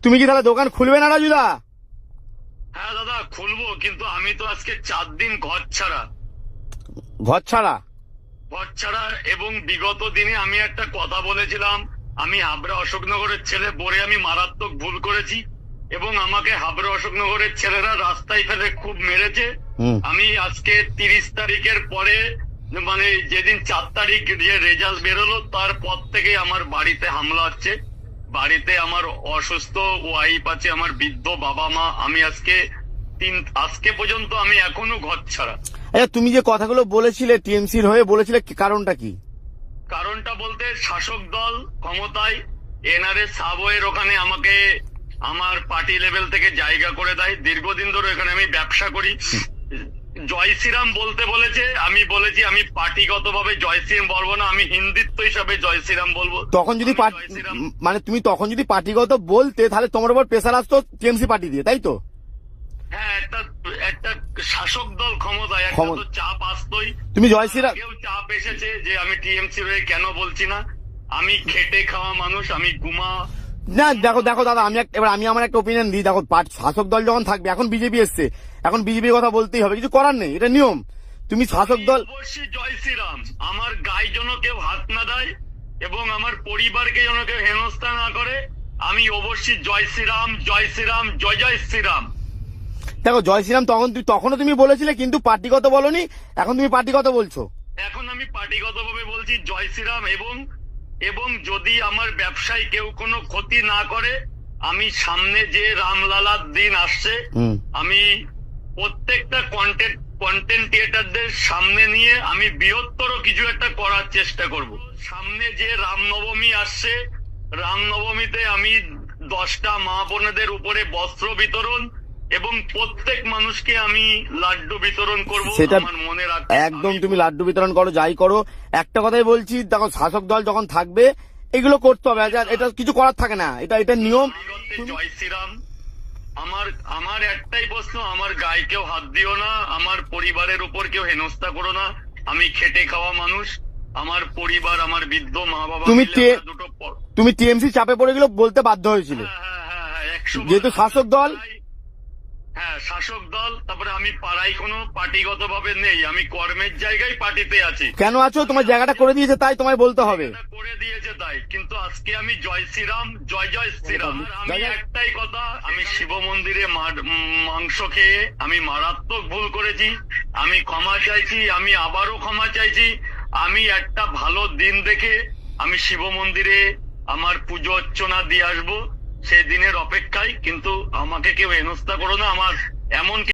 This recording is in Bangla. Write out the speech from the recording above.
তুমি কি তাহলে দোকান খুলবে না রাজুদা? হ্যাঁ দাদা খুলবো, কিন্তু আমি তো আজকে 4 দিন ঘর ছাড়া এবং বিগত দিনে আমি একটা কথা বলেছিলাম, আমি হাবড়া অশোকনগরের ছেলে বলে আমি মারাত্মক ভুল করেছি এবং আমাকে হাবড়া অশোকনগরের ছেলেরা রাস্তায় ফেলে খুব মেরেছে। আমি আজকে 30 তারিখের পরে মানে যেদিন 4 তারিখ যে রেজাল্ট বেরোলো তারপর থেকে আমার বাড়িতে হামলা হচ্ছে। বাড়িতে আমার অসুস্থ ওয়াইফ আছে, আমার বৃদ্ধ বাবা মা। আমি আজকে পর্যন্ত আমি এখনো ঘর ছাড়া। আচ্ছা, তুমি যে কথাগুলো বলেছিলে টিএমসির হয়ে বলেছিলে, কারণটা কি? কারণটা বলতে শাসক দল ক্ষমতায়, এনআরএস সাবওয়ের ওখানে আমাকে আমার পার্টি লেভেল থেকে জায়গা করে দেয়। দীর্ঘদিন ধরে এখানে আমি ব্যবসা করি। জয় শ্রীরাম বলতে বলেছে, আমি বলেছি আমি পার্টিগতভাবে জয় শ্রীরাম বলবো না, আমি হিন্দুত্ব হিসাবে জয় শ্রীরাম বলবো। তখন যদি মানে তুমি তখন যদি পার্টিগত বলতে তাহলে তোমার উপর প্রেসার আসতো টিএমসি পার্টি দিয়ে, তাই তো? হ্যাঁ, একটা শাসক দল ক্ষমতায় একটা তো চাপ আসতোই। তুমি জয় শ্রীরাম কেউ চাপ এসেছে যে আমি টিএমসি হয়ে কেন বলছি না। আমি খেটে খাওয়া মানুষ, আমি না দেখো দাদা, আমি আমার একটা ওপিনিয়ন দিই। দেখো, শাসক দল যখন থাকবে, এখন বিজেপি এসছে, এখন বিজেপির কথা বলতেই হবে, কিছু করার নেই, এটা নিয়ম। তুমি শাসক দল অবশ্যই জয় শ্রীরাম, আমার গায়ে যেন কেউ হাত না দেয় এবং আমার পরিবারকে যেন কেউ হেনস্থা না করে। আমি অবশ্যই জয় শ্রীরাম, জয় শ্রীরাম, জয় জয় শ্রীরাম। দেখো, জয় শ্রীরাম তখনও তুমি বলেছিলে, কিন্তু পার্টিগত বলনি, এখন তুমি পার্টিগত বলছো। এখন আমি পার্টিগত ভাবে বলছি জয় শ্রীরাম এবং যদি আমার ব্যবসায় কেউ কোনো ক্ষতি না করে, আমি সামনে যে রামলালার দিন আসছে, আমি প্রত্যেকটা কন্টেন্ট ক্রিয়েটারদের সামনে নিয়ে আমি বৃহত্তর কিছু একটা করার চেষ্টা করব। সামনে যে রামনবমী আসছে, রামনবমীতে আমি 10টা মা বোনেদের উপরে বস্ত্র বিতরণ এবং প্রত্যেক মানুষকে আমি লাড্ডু বিতরণ করবো। সেটা আমার মনে রাখবে, একদম তুমি লাড্ডু বিতরণ করো, যাই করো, একটা কথাই বলছি, দেখো শাসক দল যখন থাকবে এগুলো করতে হবে, এটা কিছু করার থাকে না, এটা নিয়ম। জয় শ্রীরাম। আমার একটাই প্রশ্ন, আমার গায়ে কেউ হাত দিও না, আমার পরিবারের উপর কেউ হেনস্থা করো না। আমি খেটে খাওয়া মানুষ, আমার পরিবার, আমার বৃদ্ধ মা বাবা। তুমি টিএমসি চাপে পড়ে গেলে বলতে বাধ্য হয়েছিল, যেহেতু শাসক দল। হ্যাঁ, শাসক দল। তারপরে আমি পাড়ায় কোনো পার্টিগত ভাবে নেই, আমি কর্মের জায়গায় পার্টিতে আছি। কেন আছো? তোমার জায়গাটা করে দিয়েছে তাই তোমায় বলতে হবে। করে দিয়েছে তাই, কিন্তু আজকে আমি জয় শ্রীরাম, জয় জয় শ্রীরাম। আমি একটাই কথা, আমি শিব মন্দিরে মাংস খেয়ে আমি মারাত্মক ভুল করেছি। আমি ক্ষমা চাইছি, আমি আবারও ক্ষমা চাইছি। আমি একটা ভালো দিন দেখে আমি শিব মন্দিরে আমার পুজো অর্চনা দিয়ে আসবো, সেই দিনের অপেক্ষায়। কিন্তু আমাকে কেউ হেনস্থা করো না। আমার এমন